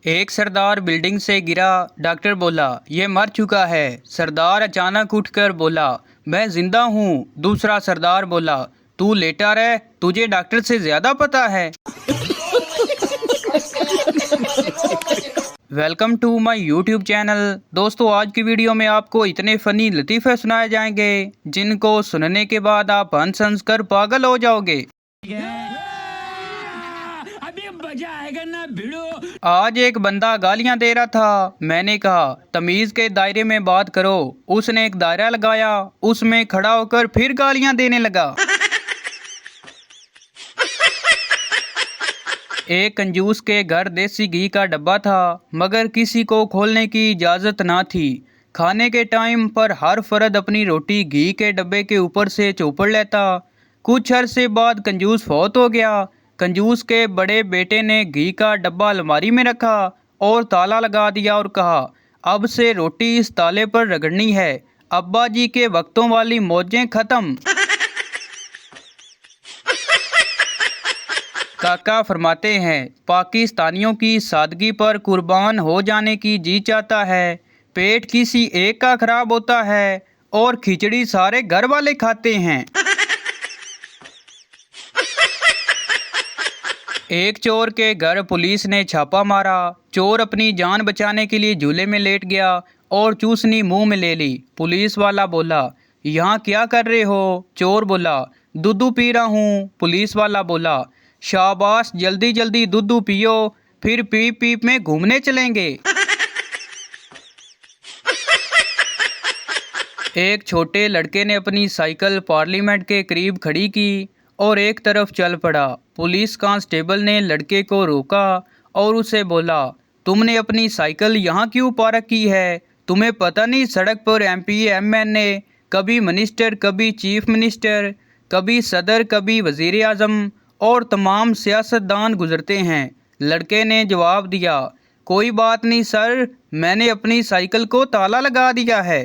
एक सरदार बिल्डिंग से गिरा। डॉक्टर बोला ये मर चुका है। सरदार अचानक उठकर बोला मैं जिंदा हूँ। दूसरा सरदार बोला तू लेटा रह, तुझे डॉक्टर से ज्यादा पता है। Welcome to my YouTube channel. दोस्तों आज की वीडियो में आपको इतने फनी लतीफ़े सुनाए जाएंगे जिनको सुनने के बाद आप हंस हंस कर पागल हो जाओगे। अभी मजा आएगा ना भिड़ो। आज एक बंदा गालियां दे रहा था। मैंने कहा तमीज के दायरे में बात करो। उसने एक दायरा लगाया, उसमें खड़ा होकर फिर गालियां देने लगा। एक कंजूस के घर देसी घी का डब्बा था, मगर किसी को खोलने की इजाजत ना थी। खाने के टाइम पर हर फर्द अपनी रोटी घी के डब्बे के ऊपर से चौपड़ लेता। कुछ अरसे बाद कंजूस फौत हो गया। कंजूस के बड़े बेटे ने घी का डब्बा अलमारी में रखा और ताला लगा दिया और कहा अब से रोटी इस ताले पर रगड़नी है। अब्बा जी के वक्तों वाली मौजें खत्म। काका फरमाते हैं पाकिस्तानियों की सादगी पर कुर्बान हो जाने की जी चाहता है। पेट किसी एक का खराब होता है और खिचड़ी सारे घर वाले खाते हैं। एक चोर के घर पुलिस ने छापा मारा। चोर अपनी जान बचाने के लिए झूले में लेट गया और चूसनी मुंह में ले ली। पुलिस वाला बोला यहाँ क्या कर रहे हो? चोर बोला दूध पी रहा हूँ। पुलिस वाला बोला शाबाश, जल्दी जल्दी दूध पियो, फिर पीप पीप में घूमने चलेंगे। एक छोटे लड़के ने अपनी साइकिल पार्लियामेंट के करीब खड़ी की और एक तरफ चल पड़ा। पुलिस कांस्टेबल ने लड़के को रोका और उसे बोला तुमने अपनी साइकिल यहाँ क्यों पार्क की है? तुम्हें पता नहीं सड़क पर एमपी एमएनए, कभी मिनिस्टर, कभी चीफ मिनिस्टर, कभी सदर, कभी वजीर आजम और तमाम सियासतदान गुजरते हैं। लड़के ने जवाब दिया कोई बात नहीं सर, मैंने अपनी साइकिल को ताला लगा दिया है।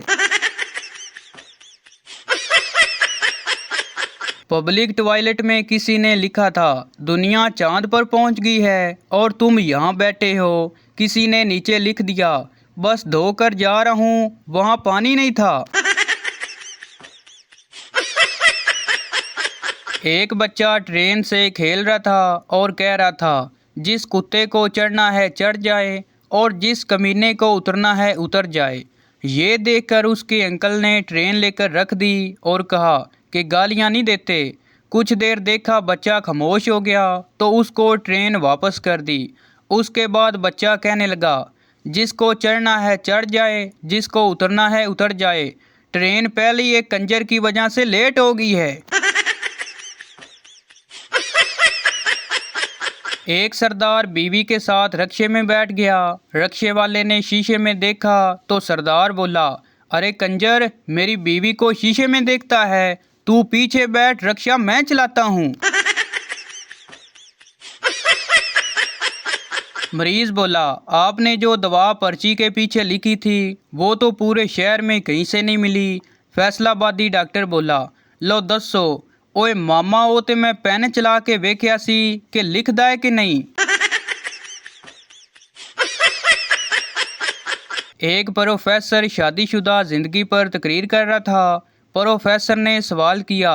पब्लिक टॉयलेट में किसी ने लिखा था दुनिया चांद पर पहुंच गई है और तुम यहाँ बैठे हो। किसी ने नीचे लिख दिया बस धोकर जा रहा हूँ, वहाँ पानी नहीं था। एक बच्चा ट्रेन से खेल रहा था और कह रहा था जिस कुत्ते को चढ़ना है चढ़ जाए और जिस कमीने को उतरना है उतर जाए। ये देखकर उसके अंकल ने ट्रेन लेकर रख दी और कहा कि गालियां नहीं देते। कुछ देर देखा बच्चा खामोश हो गया तो उसको ट्रेन वापस कर दी। उसके बाद बच्चा कहने लगा जिसको चढ़ना है चढ़ जाए, जिसको उतरना है उतर जाए। ट्रेन पहले ही एक कंजर की वजह से लेट हो गई है। एक सरदार बीवी के साथ रक्शे में बैठ गया। रक्शे वाले ने शीशे में देखा तो सरदार बोला अरे कंजर, मेरी बीवी को शीशे में देखता है, तू पीछे बैठ, रक्शा मैं चलाता हूँ। मरीज बोला आपने जो दवा पर्ची के पीछे लिखी थी वो तो पूरे शहर में कहीं से नहीं मिली। फैसलाबादी डॉक्टर बोला लो दसो। ओए मामा वो ते मैं पेन चला के वेख्या सी कि लिखदा है कि नहीं। एक प्रोफेसर शादीशुदा जिंदगी पर तकरीर कर रहा था। प्रोफेसर ने सवाल किया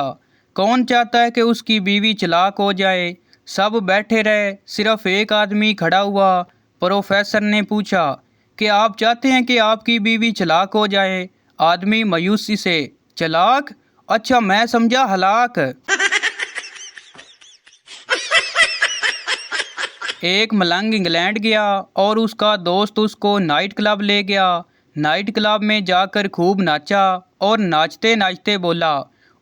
कौन चाहता है कि उसकी बीवी चलाक हो जाए? सब बैठे रहे, सिर्फ एक आदमी खड़ा हुआ। प्रोफेसर ने पूछा कि आप चाहते हैं कि आपकी बीवी चलाक हो जाए? आदमी मायूसी से चलाक? अच्छा मैं समझा हलाक। एक मलंग इंग्लैंड गया और उसका दोस्त उसको नाइट क्लब ले गया। नाइट क्लब में जाकर खूब नाचा और नाचते नाचते बोला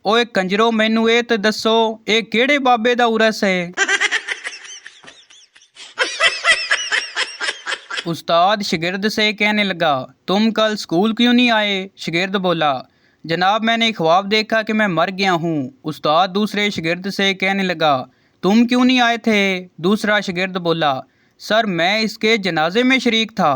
ओए कंजरो मैनू ये तो दसो ये केड़े बाबे दा उरस है? उस्ताद शागिर्द से कहने लगा तुम कल स्कूल क्यों नहीं आए? शागिर्द बोला जनाब मैंने ख्वाब देखा कि मैं मर गया हूँ। उस्ताद दूसरे शागिर्द से कहने लगा तुम क्यों नहीं आए थे? दूसरा शागिर्द बोला सर मैं इसके जनाजे में शरीक था।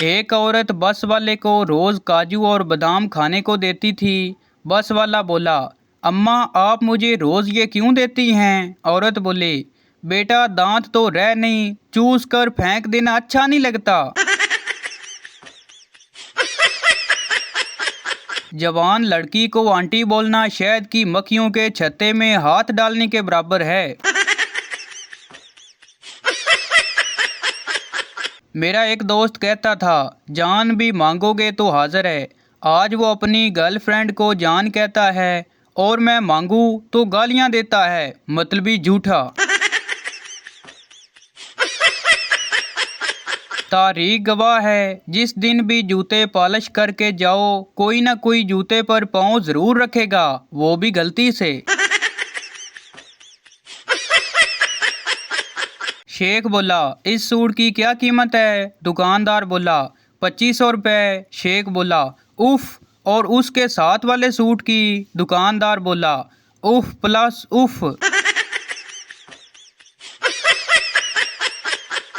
एक औरत बस वाले को रोज काजू और बादाम खाने को देती थी। बस वाला बोला अम्मा आप मुझे रोज ये क्यों देती हैं? औरत बोली बेटा दांत तो रह नहीं, चूस कर फेंक देना अच्छा नहीं लगता। जवान लड़की को आंटी बोलना शहद की मक्खियों के छत्ते में हाथ डालने के बराबर है। मेरा एक दोस्त कहता था, जान भी मांगोगे तो हाजिर है। आज वो अपनी गर्लफ्रेंड को जान कहता है और मैं मांगू तो गालियां देता है, मतलबी झूठा। तारीख गवाह है, जिस दिन भी जूते पॉलिश करके जाओ कोई ना कोई जूते पर पाँव जरूर रखेगा, वो भी गलती से। शेख बोला, इस सूट की क्या कीमत है? दुकानदार बोला, 2500 रुपये। शेख बोला, उफ। और उसके साथ वाले सूट की? दुकानदार बोला, उफ प्लस उफ।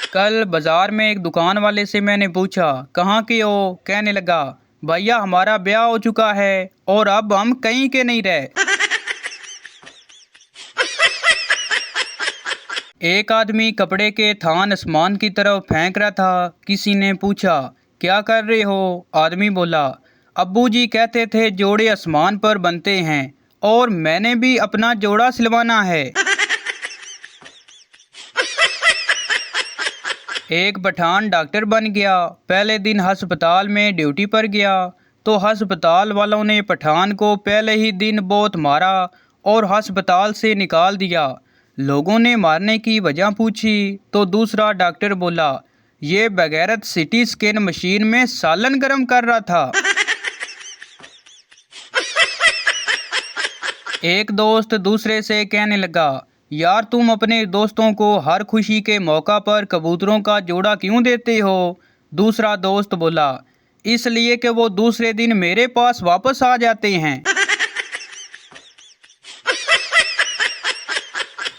कल बाजार में एक दुकान वाले से मैंने पूछा, कहाँ के हो? कहने लगा, भैया हमारा ब्याह हो चुका है और अब हम कहीं के नहीं रहे। एक आदमी कपड़े के थान आसमान की तरफ फेंक रहा था। किसी ने पूछा, क्या कर रहे हो? आदमी बोला, अब्बू जी कहते थे जोड़े आसमान पर बनते हैं और मैंने भी अपना जोड़ा सिलवाना है। एक पठान डॉक्टर बन गया। पहले दिन अस्पताल में ड्यूटी पर गया तो अस्पताल वालों ने पठान को पहले ही दिन बहुत मारा और अस्पताल से निकाल दिया। लोगों ने मारने की वजह पूछी तो दूसरा डॉक्टर बोला, ये बगैरत सिटी स्कैन मशीन में सालन गर्म कर रहा था। एक दोस्त दूसरे से कहने लगा, यार तुम अपने दोस्तों को हर खुशी के मौका पर कबूतरों का जोड़ा क्यों देते हो? दूसरा दोस्त बोला, इसलिए कि वो दूसरे दिन मेरे पास वापस आ जाते हैं।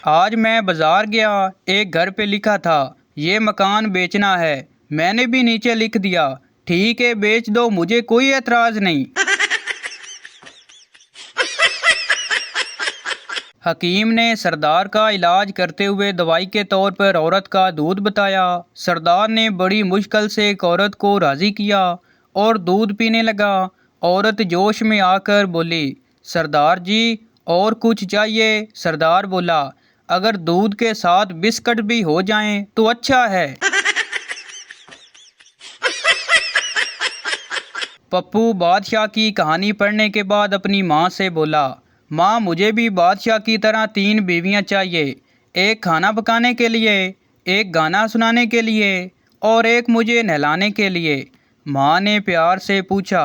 आज मैं बाजार गया, एक घर पे लिखा था ये मकान बेचना है। मैंने भी नीचे लिख दिया, ठीक है बेच दो, मुझे कोई एतराज नहीं। हकीम ने सरदार का इलाज करते हुए दवाई के तौर पर औरत का दूध बताया। सरदार ने बड़ी मुश्किल से एक औरत को राजी किया और दूध पीने लगा। औरत जोश में आकर बोली, सरदार जी और कुछ चाहिए? सरदार बोला, अगर दूध के साथ बिस्किट भी हो जाएं तो अच्छा है। पप्पू बादशाह की कहानी पढ़ने के बाद अपनी माँ से बोला, माँ मुझे भी बादशाह की तरह 3 बीवियाँ चाहिए, एक खाना पकाने के लिए, एक गाना सुनाने के लिए और एक मुझे नहलाने के लिए। माँ ने प्यार से पूछा,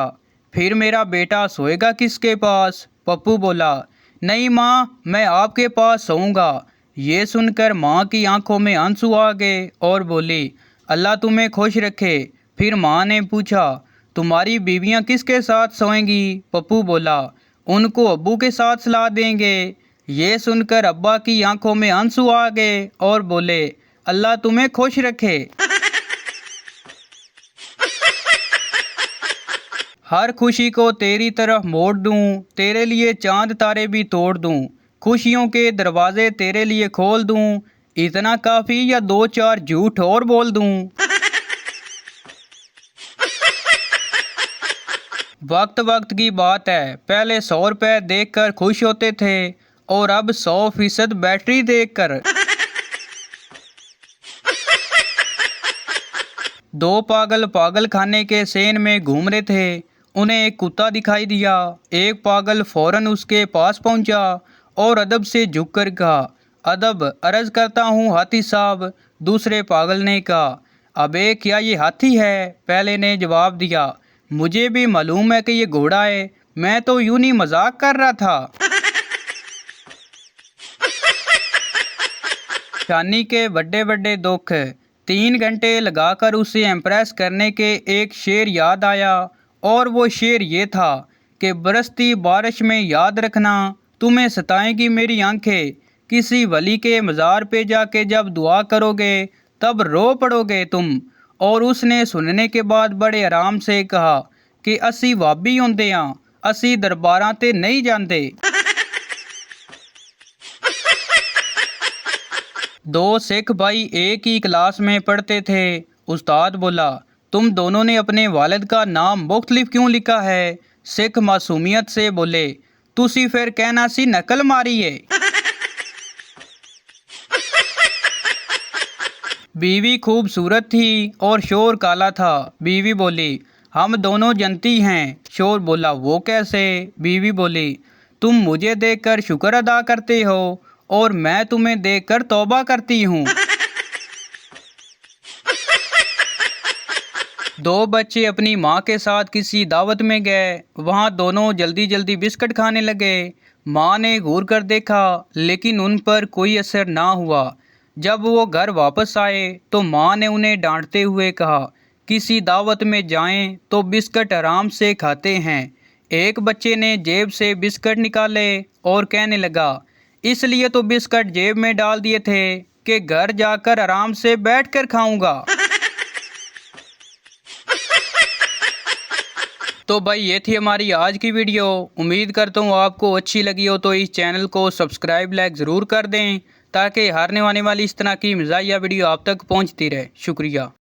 फिर मेरा बेटा सोएगा किसके पास? पप्पू बोला, नहीं माँ, मैं आपके पास सोऊंगा। ये सुनकर माँ की आंखों में आंसू आ गए और बोली, अल्लाह तुम्हें खुश रखे। फिर माँ ने पूछा, तुम्हारी बीवियाँ किसके साथ सोएंगी? पप्पू बोला, उनको अब्बू के साथ सुला देंगे। ये सुनकर अब्बा की आंखों में आंसू आ गए और बोले, अल्लाह तुम्हें खुश रखे। हर खुशी को तेरी तरफ मोड़ दूं, तेरे लिए चांद तारे भी तोड़ दूं, खुशियों के दरवाजे तेरे लिए खोल दूं, इतना काफी या 2-4 झूठ और बोल दूं। वक्त वक्त की बात है, पहले 100 रुपए देखकर खुश होते थे और अब 100% बैटरी देखकर। 2 पागल पागल खाने के सेन में घूम रहे थे। उन्हें एक कुत्ता दिखाई दिया। एक पागल फौरन उसके पास पहुंचा और अदब से झुककर कहा, अदब अर्ज करता हूँ हाथी साहब। दूसरे पागल ने कहा, अबे क्या ये हाथी है? पहले ने जवाब दिया, मुझे भी मालूम है कि ये घोड़ा है, मैं तो यूं ही मजाक कर रहा था। शानी के बड़े बड़े दुख। 3 घंटे लगाकर उसे इम्प्रेस करने के एक शेर याद आया और वो शेर ये था कि बरसती बारिश में याद रखना, तुम्हें सताएंगी मेरी आंखें। किसी वली के मज़ार पे जाके जब दुआ करोगे तब रो पड़ोगे तुम। और उसने सुनने के बाद बड़े आराम से कहा कि असी वाबी होंदे हां, असी दरबारां ते नहीं जाते। दो सिख भाई एक ही क्लास में पढ़ते थे। उस्ताद बोला, तुम दोनों ने अपने वालिद का नाम मुख्तलिफ क्यों लिखा है? सिख मासूमियत से बोले, तुसी फिर कहना सी नकल मारी है। बीवी खूबसूरत थी और शोर काला था। बीवी बोली, हम दोनों जनती हैं। शोर बोला, वो कैसे? बीवी बोली, तुम मुझे देखकर शुक्र अदा करते हो और मैं तुम्हें देखकर तौबा करती हूँ। दो बच्चे अपनी माँ के साथ किसी दावत में गए। वहाँ दोनों जल्दी जल्दी बिस्किट खाने लगे। माँ ने घूर कर देखा लेकिन उन पर कोई असर ना हुआ। जब वो घर वापस आए तो माँ ने उन्हें डांटते हुए कहा, किसी दावत में जाएं तो बिस्किट आराम से खाते हैं। एक बच्चे ने जेब से बिस्किट निकाले और कहने लगा, इसलिए तो बिस्किट जेब में डाल दिए थे कि घर जाकर आराम से बैठकर खाऊंगा। तो भाई ये थी हमारी आज की वीडियो। उम्मीद करता हूँ आपको अच्छी लगी हो, तो इस चैनल को सब्सक्राइब लाइक ज़रूर कर दें ताकि हारने आने वाली इस तरह की मज़ाहिया वीडियो आप तक पहुँचती रहे। शुक्रिया।